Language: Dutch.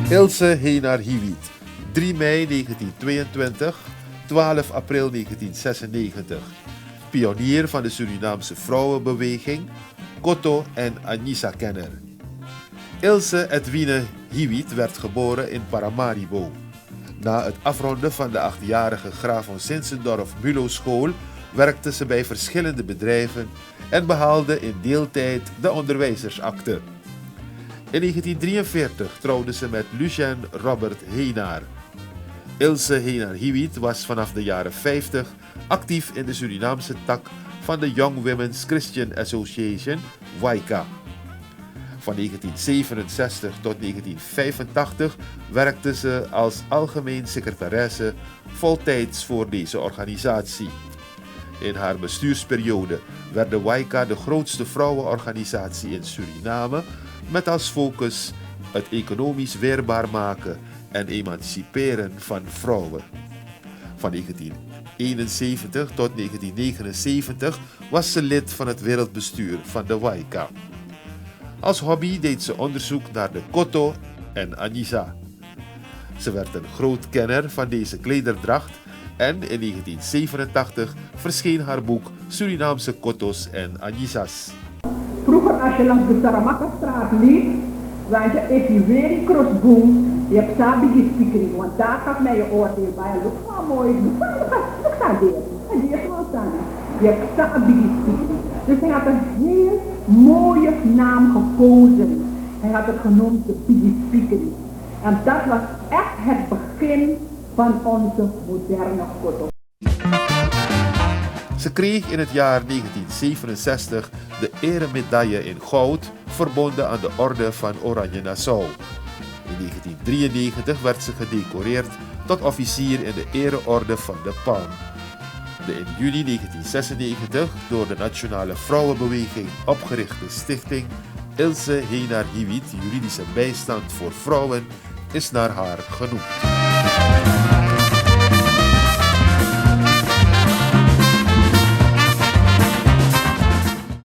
Ilse Henar-Hiewiet, 3 mei 1922, 12 april 1996. Pionier van de Surinaamse vrouwenbeweging, Koto- en Anissa-kenner. Ilse Edwine Hiewiet werd geboren in Paramaribo. Na het afronden van de 8-jarige Graaf van Sinsendorf Mulo-school werkte ze bij verschillende bedrijven en behaalde in deeltijd de onderwijzersakte. In 1943 trouwde ze met Lucien Robert Henar. Ilse Henar-Hiewiet was vanaf de jaren 50 actief in de Surinaamse tak van de Young Women's Christian Association, WAICA. Van 1967 tot 1985 werkte ze als algemeen secretaresse voltijds voor deze organisatie. In haar bestuursperiode werd de WAICA de grootste vrouwenorganisatie in Suriname met als focus het economisch weerbaar maken en emanciperen van vrouwen. Van 1971 tot 1979 was ze lid van het wereldbestuur van de WAICA. Als hobby deed ze onderzoek naar de Koto en Anissa. Ze werd een groot kenner van deze klederdracht en in 1987 verscheen haar boek Surinaamse Kotos en Anissas. Vroeger als je langs de Saramaka-straat liep, want je if je weer in crossboom, je hebt Sabigi speakering, want daar gaat mij je oordeel bij. Look wel mooi, look daar weer. En die is wel staan. Je hebt Sabigi speakering. Dus hij had een heel mooie naam gekozen. Hij had het genoemd de Bigi speakering. En dat was echt het begin van onze moderne Koto. Ze kreeg in het jaar 1967 de eremedaille in goud, verbonden aan de Orde van Oranje Nassau. In 1993 werd ze gedecoreerd tot officier in de ereorde van de Palm. De in juli 1996 door de Nationale Vrouwenbeweging opgerichte stichting Ilse Henar-Hiewiet Juridische Bijstand voor Vrouwen is naar haar genoemd.